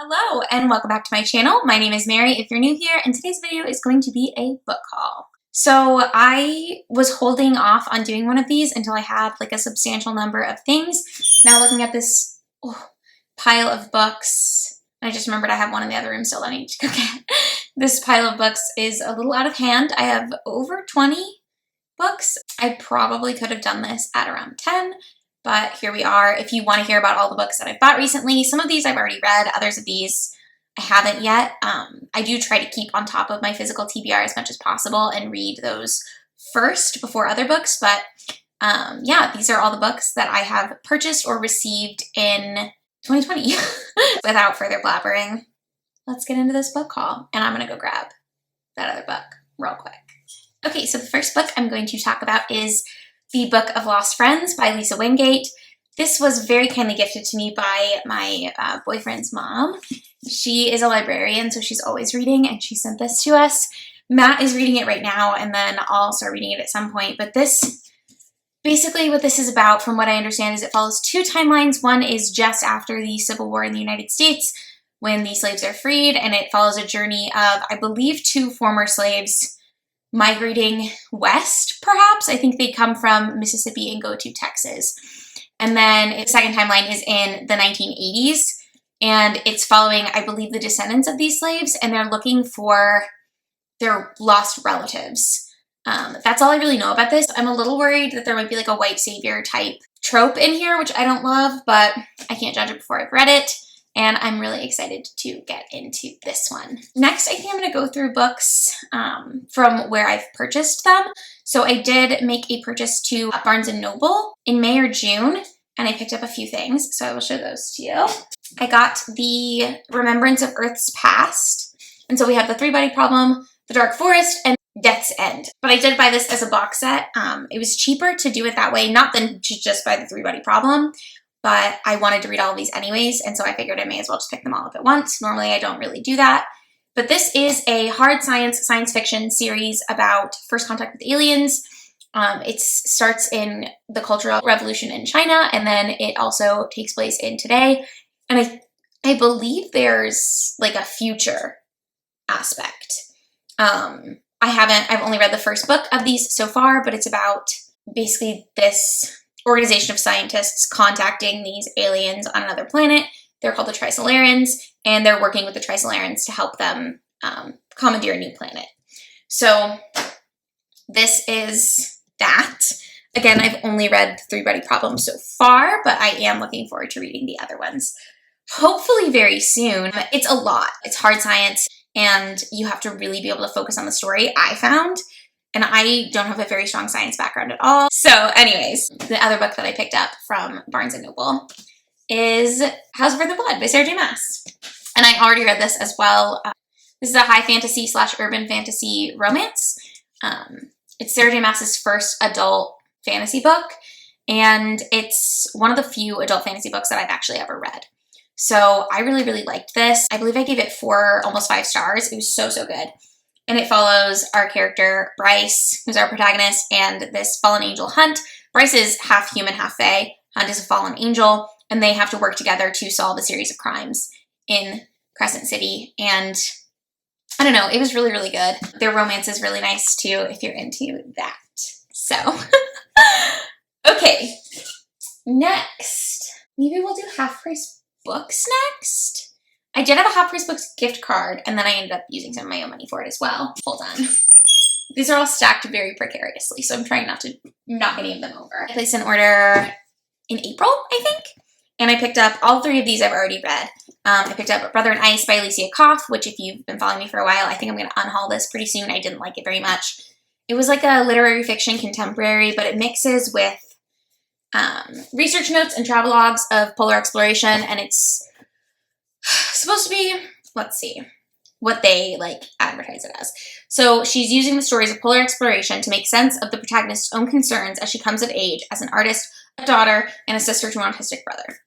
Hello and welcome back to my channel. My name is Mary if you're new here, and today's video is going to be a book haul. So I was holding off on doing one of these until I had like a substantial number of things. Now looking at this pile of books, I just remembered I have one in the other room still that I need to go get. This pile of books is a little out of hand. I have over 20 books. I probably could have done this at around 10. But here we are. If you want to hear about all the books that I've bought recently, some of these I've already read, others of these I haven't yet. I do try to keep on top of my physical TBR as much as possible and read those first before other books. But yeah, these are all the books that I have purchased or received in 2020. Without further blabbering, let's get into this book haul. And I'm going to go grab that other book real quick. Okay, so the first book I'm going to talk about is The Book of Lost Friends by Lisa Wingate. This was very kindly gifted to me by my boyfriend's mom. She is a librarian, so she's always reading, and she sent this to us. Matt is reading it right now, and then I'll start reading it at some point. But this, basically what this is about, from what I understand, is it follows two timelines. One is just after the Civil War in the United States, when the slaves are freed, and it follows a journey of, I believe, two former slaves migrating west, perhaps. I think they come from Mississippi and go to Texas. And then the second timeline is in the 1980s, and it's following, I believe, the descendants of these slaves, and they're looking for their lost relatives. That's all I really know about this. I'm a little worried that there might be like a white savior type trope in here, which I don't love, but I can't judge it before I've read it. And I'm really excited to get into this one. Next, I think I'm going to go through books from where I've purchased them. So I did make a purchase to Barnes & Noble in May or June, and I picked up a few things, so I will show those to you. I got the Remembrance of Earth's Past, and so we have the Three-Body Problem, The Dark Forest, and Death's End. But I did buy this as a box set. It was cheaper to do it that way, not than to just buy the Three-Body Problem, but I wanted to read all of these anyways, and so I figured I may as well just pick them all up at once. Normally, I don't really do that. But this is a hard science fiction series about first contact with aliens. It starts in the Cultural Revolution in China, and then it also takes place in today. And I believe there's like a future aspect. I've only read the first book of these so far, but it's about basically this organization of scientists contacting these aliens on another planet. They're called the Trisolarans, and they're working with the Trisolarans to help them commandeer a new planet. So this is that. Again, I've only read the Three-Body Problem so far, but I am looking forward to reading the other ones, hopefully very soon. It's a lot. It's hard science, and you have to really be able to focus on the story, I found. And I don't have a very strong science background at all. So anyways, the other book that I picked up from Barnes & Noble is House of Earth and Blood by Sarah J. Maas. And I already read this as well. This is a high fantasy / urban fantasy romance. It's Sarah J. Maas's first adult fantasy book. And it's one of the few adult fantasy books that I've actually ever read. So I really, really liked this. I believe I gave it almost 5 stars. It was so, so good. And it follows our character, Bryce, who's our protagonist, and this fallen angel, Hunt. Bryce is half human, half fae. Hunt is a fallen angel, and they have to work together to solve a series of crimes in Crescent City. And I don't know, it was really, really good. Their romance is really nice, too, if you're into that. So, okay. Next, maybe we'll do half-price books next. I did have a Half Price Books gift card, and then I ended up using some of my own money for it as well. Hold on. These are all stacked very precariously, so I'm trying not to knock any of them over. I placed an order in April, I think, and I picked up all 3 of these I've already read. I picked up Brother in Ice by Alicia Koff, which if you've been following me for a while, I think I'm going to unhaul this pretty soon. I didn't like it very much. It was like a literary fiction contemporary, but it mixes with research notes and travelogues of polar exploration, and it's supposed to be, let's see, what they like advertise it as. So she's using the stories of polar exploration to make sense of the protagonist's own concerns as she comes of age as an artist, a daughter, and a sister to an autistic brother.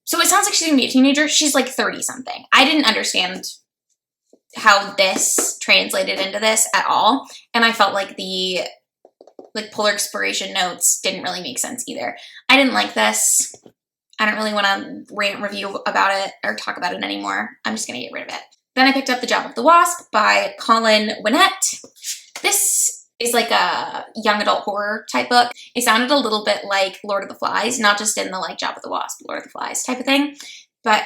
So it sounds like she's gonna be a teenager. She's like 30-something. I didn't understand how this translated into this at all, and I felt like the polar exploration notes didn't really make sense either. I didn't like this. I don't really want to rant and review about it or talk about it anymore. I'm just going to get rid of it. Then I picked up The Job of the Wasp by Colin Winnett. This is like a young adult horror type book. It sounded a little bit like Lord of the Flies, not just in the like Job of the Wasp, Lord of the Flies type of thing, but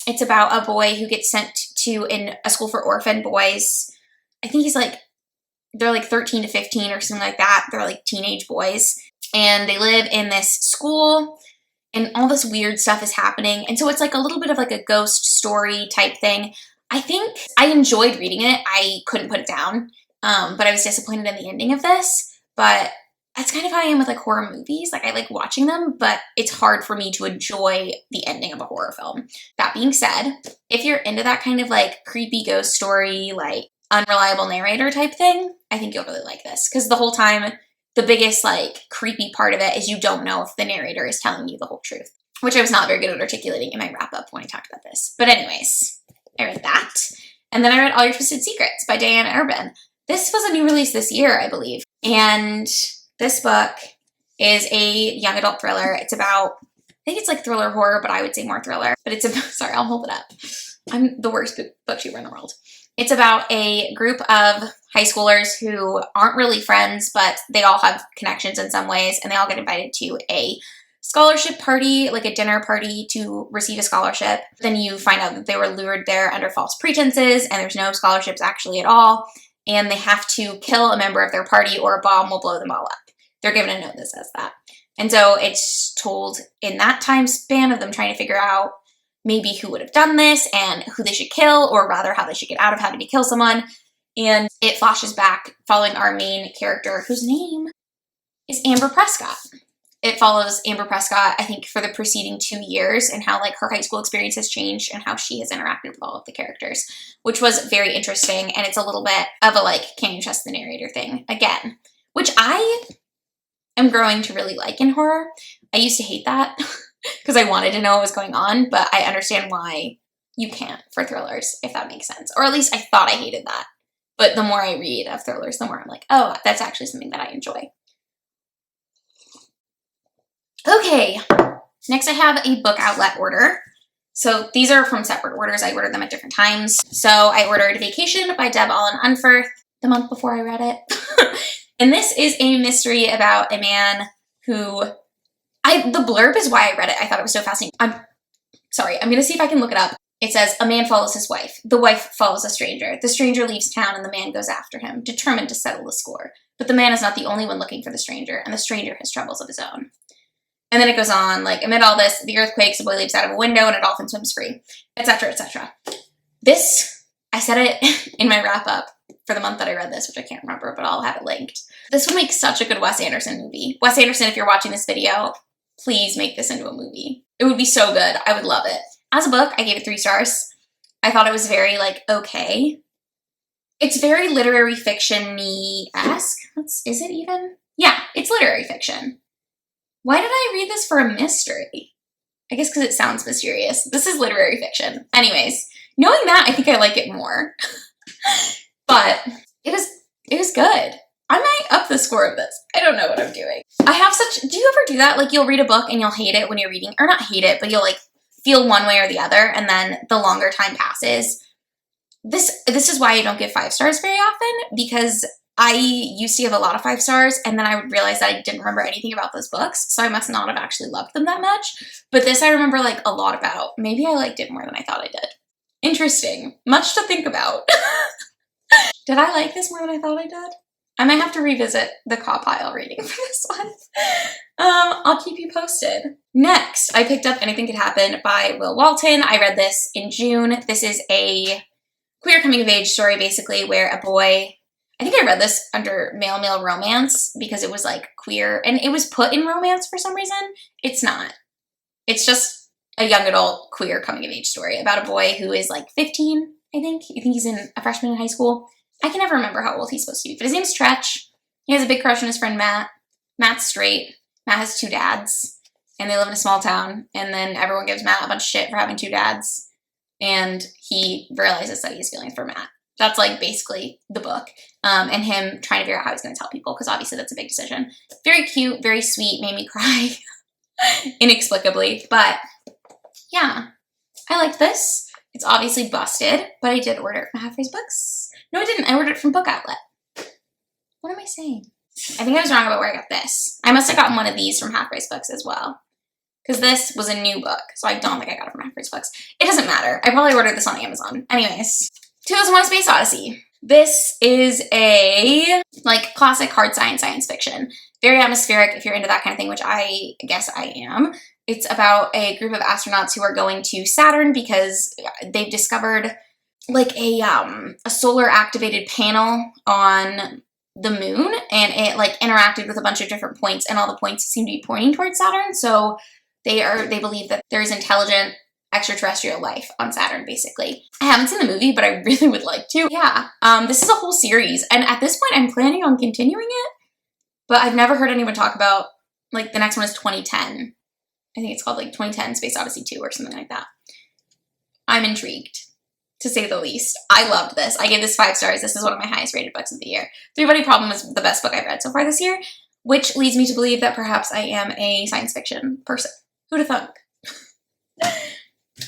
it's about a boy who gets sent to a school for orphan boys. I think they're like 13 to 15 or something like that. They're like teenage boys, and they live in this school, and all this weird stuff is happening. And so it's like a little bit of like a ghost story type thing. I think I enjoyed reading it. I couldn't put it down, but I was disappointed in the ending of this. But that's kind of how I am with like horror movies. Like I like watching them, but it's hard for me to enjoy the ending of a horror film. That being said, if you're into that kind of like creepy ghost story, like unreliable narrator type thing, I think you'll really like this. Because the whole time, the biggest like creepy part of it is you don't know if the narrator is telling you the whole truth, which I was not very good at articulating in my wrap up when I talked about this. But anyways, I read that. And then I read All Your Twisted Secrets by Diane Arbin. This was a new release this year, I believe. And this book is a young adult thriller. It's about, I think it's like thriller horror, but I would say more thriller. But it's sorry, I'll hold it up. I'm the worst booktuber in the world. It's about a group of high schoolers who aren't really friends, but they all have connections in some ways, and they all get invited to a scholarship party, like a dinner party to receive a scholarship. Then you find out that they were lured there under false pretenses, and there's no scholarships actually at all, and they have to kill a member of their party or a bomb will blow them all up. They're given a note that says that. And so it's told in that time span of them trying to figure out maybe who would have done this and who they should kill, or rather how they should get out of having to kill someone. And it flashes back following our main character, whose name is Amber Prescott. It follows Amber Prescott, I think, for the preceding 2 years and how like her high school experience has changed and how she has interacted with all of the characters, which was very interesting. And it's a little bit of a like, can you trust the narrator thing again, which I am growing to really like in horror. I used to hate that because I wanted to know what was going on, but I understand why you can't for thrillers, if that makes sense. Or at least I thought I hated that. But the more I read of thrillers, the more I'm like, oh, that's actually something that I enjoy. Okay, next I have a book outlet order. So these are from separate orders. I ordered them at different times. So I ordered Vacation by Deb Allen Unferth the month before I read it. And this is a mystery about a man who, the blurb is why I read it. I thought it was so fascinating. I'm going to see if I can look it up. It says, a man follows his wife. The wife follows a stranger. The stranger leaves town and the man goes after him, determined to settle the score. But the man is not the only one looking for the stranger, and the stranger has troubles of his own. And then it goes on, like, amid all this, the earth quakes, a boy leaps out of a window, and a dolphin swims free, etc., etc. This, I said it in my wrap-up for the month that I read this, which I can't remember, but I'll have it linked. This would make such a good Wes Anderson movie. Wes Anderson, if you're watching this video, please make this into a movie. It would be so good. I would love it. As a book, I gave it 3 stars. I thought it was very, like, okay. It's very literary fiction-y-esque. Is it even? Yeah, it's literary fiction. Why did I read this for a mystery? I guess because it sounds mysterious. This is literary fiction. Anyways, knowing that, I think I like it more. But it was good. I might up the score of this. I don't know what I'm doing. Do you ever do that? Like, you'll read a book and you'll hate it when you're reading, or not hate it, but you'll, like, feel one way or the other, and then the longer time passes. This is why I don't give 5 stars very often, because I used to give a lot of 5 stars, and then I would realize that I didn't remember anything about those books, so I must not have actually loved them that much. But this I remember, like, a lot about. Maybe I liked it more than I thought I did. Interesting. Much to think about. Did I like this more than I thought I did? I might have to revisit the Caw Pile reading for this one. I'll keep you posted. Next, I picked up Anything Could Happen by Will Walton. I read this in June. This is a queer coming-of-age story, basically, where a boy... I think I read this under male romance because it was, like, queer. And it was put in romance for some reason. It's not. It's just a young adult queer coming-of-age story about a boy who is, like, 15, I think. I think he's a freshman in high school. I can never remember how old he's supposed to be, but his name's Tretch. He has a big crush on his friend Matt. Matt's straight. Matt has 2 dads, and they live in a small town, and then everyone gives Matt a bunch of shit for having 2 dads, and he realizes that he's feeling for Matt. That's, like, basically the book, and him trying to figure out how he's going to tell people, because obviously that's a big decision. Very cute, very sweet, made me cry. inexplicably. But yeah, I like this. It's obviously busted, but I did order it from Half Price Books. No, I didn't. I ordered it from Book Outlet. What am I saying? I think I was wrong about where I got this. I must have gotten one of these from Half Price Books as well, because this was a new book, so I don't think I got it from Half Price Books. It doesn't matter. I probably ordered this on Amazon. Anyways, 2001: A Space Odyssey. This is a like classic hard science fiction. Very atmospheric if you're into that kind of thing, which I guess I am. It's about a group of astronauts who are going to Saturn because they've discovered like a solar activated panel on the moon, and it like interacted with a bunch of different points, and all the points seem to be pointing towards Saturn. So they believe that there's intelligent extraterrestrial life on Saturn, basically. I haven't seen the movie, but I really would like to. Yeah, this is a whole series, and at this point I'm planning on continuing it, but I've never heard anyone talk about, like, the next one is 2010. I think it's called like 2010 Space Odyssey 2 or something like that. I'm intrigued, to say the least. I loved this. I gave this 5 stars. This is one of my highest rated books of the year. Three Body Problem is the best book I've read so far this year, which leads me to believe that perhaps I am a science fiction person. Who'd have thunk?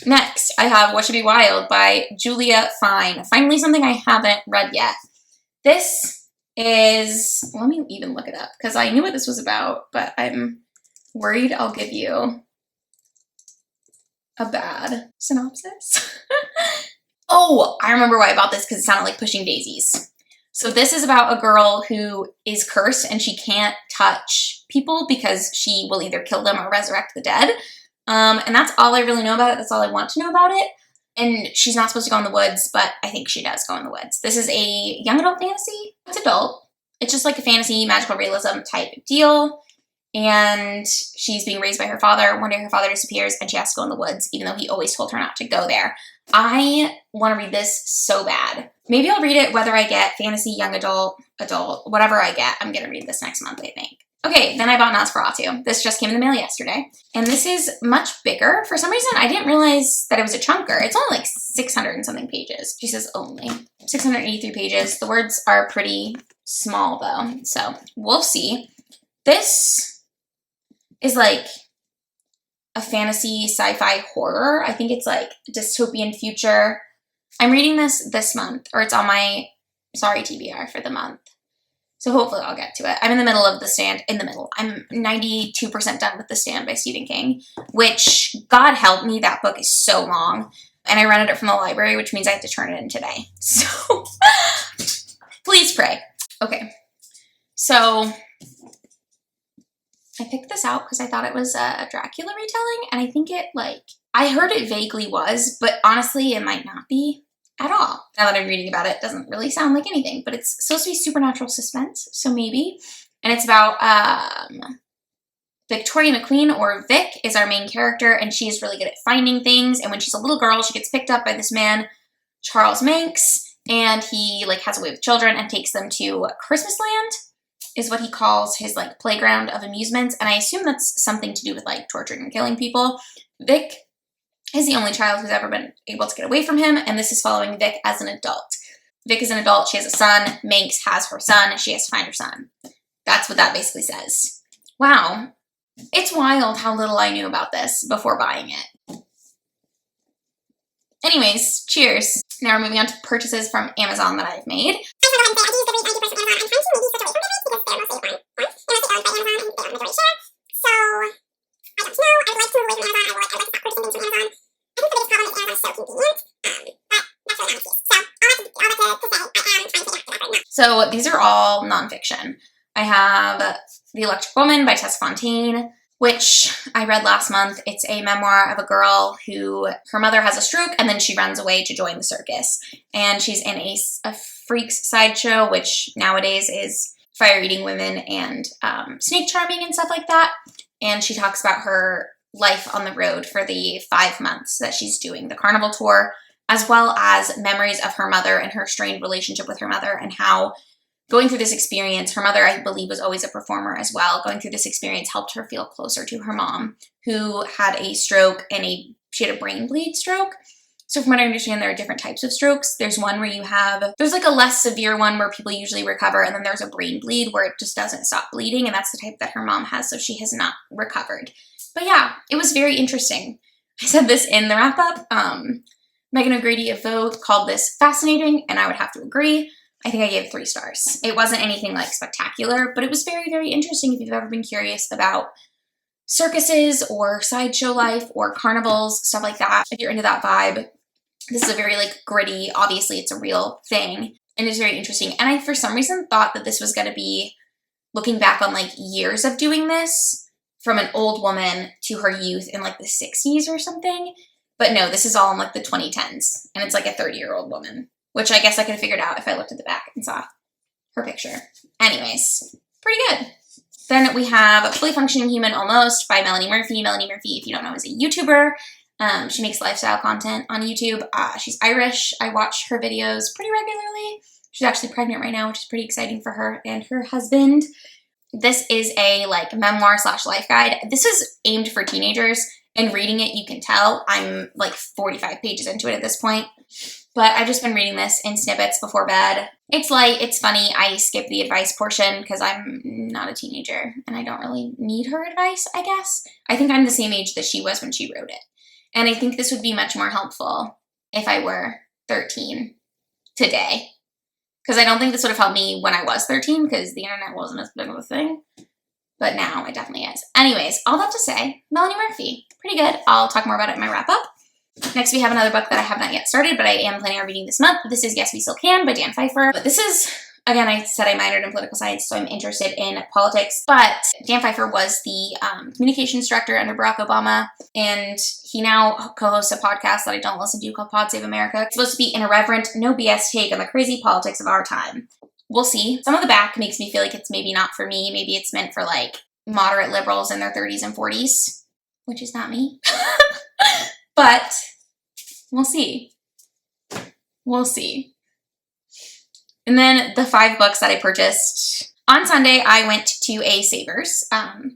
Next, I have What Should Be Wild by Julia Fine. Finally, something I haven't read yet. This is, let me even look it up, because I knew what this was about, but I'm worried I'll give you a bad synopsis. Oh, I remember why I bought this, because it sounded like Pushing Daisies. So this is about a girl who is cursed and she can't touch people because she will either kill them or resurrect the dead. And that's all I really know about it. That's all I want to know about it. And she's not supposed to go in the woods, but I think she does go in the woods. This is a young adult fantasy. It's adult. It's just like a fantasy, magical realism type deal. And she's being raised by her father. One day her father disappears and she has to go in the woods, even though he always told her not to go there. I want to read this so bad. Maybe I'll read it whether I get fantasy, young adult, whatever I get. I'm going to read this next month, I think. Okay, then I bought Nosferatu. This just came in the mail yesterday. And this is much bigger. For some reason, I didn't realize that it was a chunker. It's only like 600 and something pages. She says only. 683 pages. The words are pretty small though, so we'll see. This is like a fantasy sci-fi horror. I think it's like dystopian future. I'm reading this month, or it's on my sorry TBR for the month. So hopefully I'll get to it. I'm in the middle of The Stand. I'm 92% done with The Stand by Stephen King, which, God help me, that book is so long. And I rented it from the library, which means I have to turn it in today. So please pray. Okay. So I picked this out because I thought it was a Dracula retelling, and I think it, like, I heard it vaguely was, but honestly, it might not be at all. Now that I'm reading about it, it doesn't really sound like anything, but it's supposed to be supernatural suspense, so maybe. And it's about Victoria McQueen, or Vic, is our main character, and she is really good at finding things, and when she's a little girl, she gets picked up by this man, Charles Manx, and he, like, has a way with children and takes them to Christmas Land, is what he calls his, like, playground of amusements, and I assume that's something to do with, like, torturing and killing people. Vic is the only child who's ever been able to get away from him, and this is following Vic as an adult. Vic is an adult, she has a son, Manx has her son, and she has to find her son. That's what that basically says. Wow. It's wild how little I knew about this before buying it. Anyways, cheers. Now we're moving on to purchases from Amazon that I've made. So these are all nonfiction. I have The Electra Woman by Tessa Fontaine, which I read last month. It's a memoir of a girl who, her mother has a stroke and then she runs away to join the circus. And she's in a freaks sideshow, which nowadays is fire-eating women and snake charming and stuff like that. And she talks about her life on the road for the 5 months that she's doing the carnival tour, as well as memories of her mother and her strained relationship with her mother, and how going through this experience, her mother, I believe, was always a performer as well. Going through this experience helped her feel closer to her mom, who had a stroke and she had a brain bleed stroke. So from what I understand, there are different types of strokes. There's one where there's like a less severe one where people usually recover, and then there's a brain bleed where it just doesn't stop bleeding, and that's the type that her mom has, so she has not recovered. But yeah, it was very interesting. I said this in the wrap-up. Megan O'Grady of Vogue called this fascinating, and I would have to agree. I think I gave it 3 stars. It wasn't anything like spectacular, but it was very, very interesting if you've ever been curious about circuses or sideshow life or carnivals, stuff like that. If you're into that vibe, this is a very like gritty, obviously it's a real thing, and it's very interesting. And I, for some reason, thought that this was going to be looking back on like years of doing this from an old woman to her youth in like the 60s or something. But no, this is all in like the 2010s, and it's like a 30-year-old woman, which I guess I could have figured out if I looked at the back and saw her picture. Anyways, pretty good. Then we have Fully Functioning Human Almost by Melanie Murphy. Melanie Murphy, if you don't know, is a YouTuber. She makes lifestyle content on YouTube. She's Irish. I watch her videos pretty regularly. She's actually pregnant right now, which is pretty exciting for her and her husband. This is a like memoir / life guide. This is aimed for teenagers, and reading it, you can tell I'm like 45 pages into it at this point. But I've just been reading this in snippets before bed. It's light, it's funny. I skip the advice portion because I'm not a teenager and I don't really need her advice, I guess. I think I'm the same age that she was when she wrote it. And I think this would be much more helpful if I were 13 today. Because I don't think this would have helped me when I was 13 because the internet wasn't as big of a thing. But now it definitely is. Anyways, all that to say, Melanie Murphy. Pretty good. I'll talk more about it in my wrap-up. Next, we have another book that I have not yet started, but I am planning on reading this month. This is Yes, We Still Can by Dan Pfeiffer. But this is, again, I said I minored in political science, so I'm interested in politics. But Dan Pfeiffer was the communications director under Barack Obama, and he now co-hosts a podcast that I don't listen to called Pod Save America. It's supposed to be an irreverent, no BS take on the crazy politics of our time. We'll see. Some of the back makes me feel like it's maybe not for me. Maybe it's meant for, like, moderate liberals in their 30s and 40s, which is not me. But we'll see. We'll see. And then the 5 books that I purchased. On Sunday, I went to a Savers.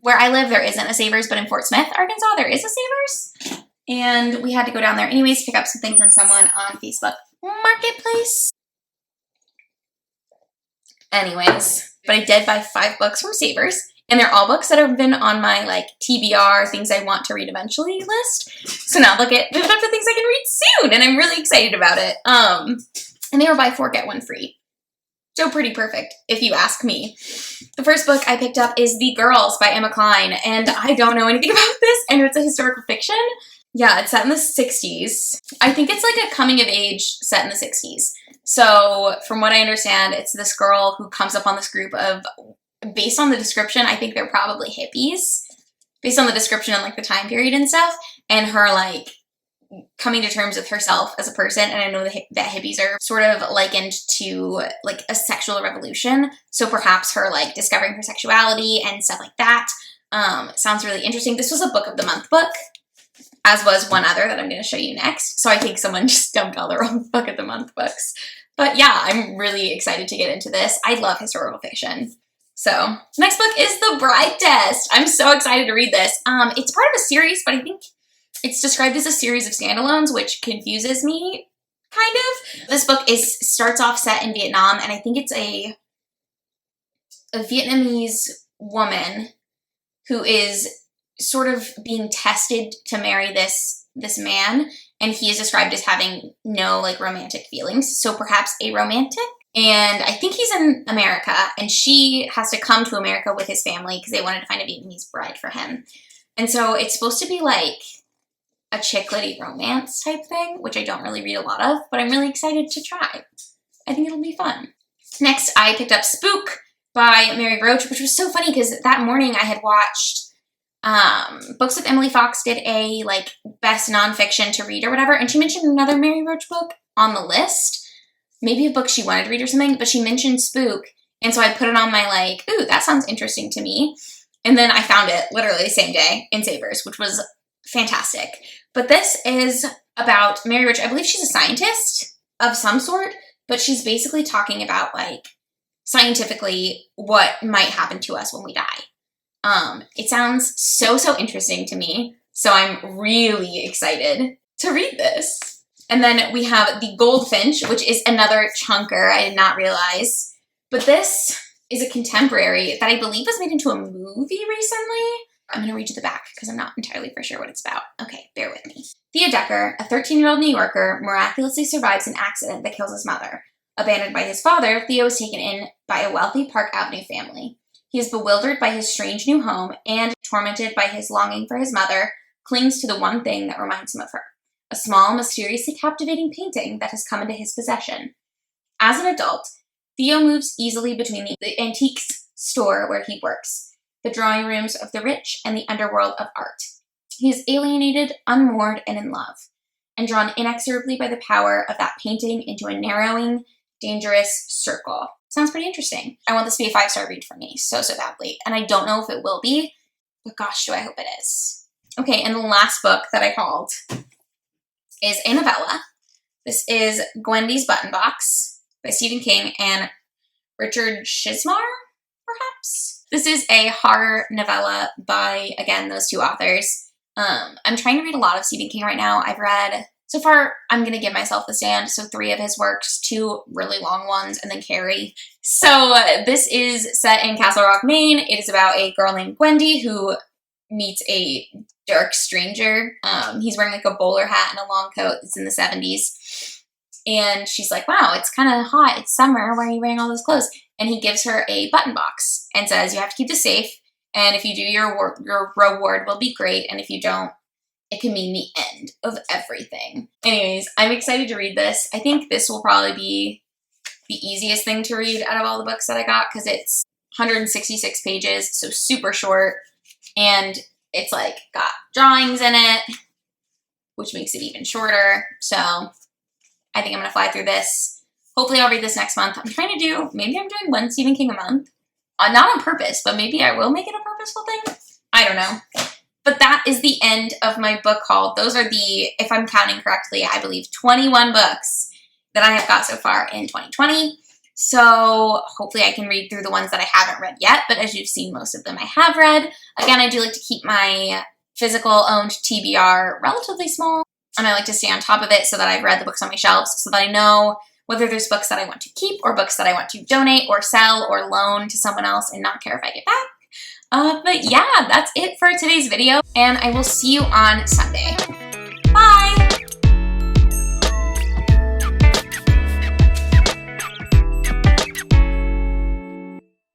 Where I live, there isn't a Savers, but in Fort Smith, Arkansas, there is a Savers. And we had to go down there anyways to pick up something from someone on Facebook Marketplace. Anyways, but I did buy 5 books from Savers. And they're all books that have been on my, like, TBR, things I want to read eventually list. So now look at the things I can read soon, and I'm really excited about it. And they were buy 4, get 1 free. So pretty perfect, if you ask me. The first book I picked up is The Girls by Emma Cline, and I don't know anything about this, and it's a historical fiction. Yeah, it's set in the 60s. I think it's like a coming-of-age set in the 60s. So from what I understand, it's this girl who comes up on this group of... Based on the description, I think they're probably hippies. Based on the description and, like, the time period and stuff. And her, like, coming to terms with herself as a person. And I know that hippies are sort of likened to, like, a sexual revolution. So perhaps her, like, discovering her sexuality and stuff like that. Sounds really interesting. This was a Book of the Month book. As was one other that I'm going to show you next. So I think someone just dumped all their own Book of the Month books. But yeah, I'm really excited to get into this. I love historical fiction. So, next book is The Bride Test. I'm so excited to read this. It's part of a series, but I think it's described as a series of standalones, which confuses me, kind of. This book starts off set in Vietnam, and I think it's a Vietnamese woman who is sort of being tested to marry this man, and he is described as having no, like, romantic feelings, so perhaps aromantic. And I think he's in America, and she has to come to America with his family because they wanted to find a Vietnamese bride for him. And so it's supposed to be like a chick lit romance type thing, which I don't really read a lot of, but I'm really excited to try. I think it'll be fun. Next, I picked up Spook by Mary Roach, which was so funny because that morning I had watched Books with Emily Fox did a, like, best nonfiction to read or whatever, and she mentioned another Mary Roach book on the list. Maybe a book she wanted to read or something, but she mentioned Spook, and so I put it on my, like, ooh, that sounds interesting to me. And then I found it literally the same day in Savers, which was fantastic. But this is about Mary Roach. I believe she's a scientist of some sort, but she's basically talking about, like, scientifically what might happen to us when we die. It sounds so interesting to me, so I'm really excited to read this. And then we have The Goldfinch, which is another chunker I did not realize. But this is a contemporary that I believe was made into a movie recently. I'm going to read you the back because I'm not entirely for sure what it's about. Okay, bear with me. Theo Decker, a 13-year-old New Yorker, miraculously survives an accident that kills his mother. Abandoned by his father, Theo is taken in by a wealthy Park Avenue family. He is bewildered by his strange new home and, tormented by his longing for his mother, clings to the one thing that reminds him of her, a small, mysteriously captivating painting that has come into his possession. As an adult, Theo moves easily between the antiques store where he works, the drawing rooms of the rich, and the underworld of art. He is alienated, unmoored, and in love, and drawn inexorably by the power of that painting into a narrowing, dangerous circle. Sounds pretty interesting. I want this to be a 5-star read for me so badly, and I don't know if it will be, but gosh, do I hope it is. Okay, and the last book that I hauled is a novella. This is Gwendy's Button Box by Stephen King and Richard Chizmar, perhaps? This is a horror novella by, again, those two authors. I'm trying to read a lot of Stephen King right now. I've read, so far, I'm going to give myself The Stand, so 3 of his works, 2 really long ones, and then Carrie. So this is set in Castle Rock, Maine. It is about a girl named Gwendy who meets a dark stranger. He's wearing like a bowler hat and a long coat. It's in the 70s. And she's like, wow, it's kind of hot. It's summer. Why are you wearing all those clothes? And he gives her a button box and says, you have to keep this safe. And if you do, your reward will be great. And if you don't, it can mean the end of everything. Anyways, I'm excited to read this. I think this will probably be the easiest thing to read out of all the books that I got because it's 166 pages, so super short. And it's like got drawings in it, which makes it even shorter. So I think I'm going to fly through this. Hopefully I'll read this next month. I'm trying to do, maybe I'm doing one Stephen King a month. Not on purpose, but maybe I will make it a purposeful thing. I don't know. But that is the end of my book haul. Those are the, if I'm counting correctly, I believe 21 books that I have got so far in 2020. So hopefully I can read through the ones that I haven't read yet. But as you've seen, most of them I have read. Again, I do like to keep my physical owned TBR relatively small. And I like to stay on top of it so that I've read the books on my shelves so that I know whether there's books that I want to keep or books that I want to donate or sell or loan to someone else and not care if I get back. But yeah, that's it for today's video, and I will see you on Sunday.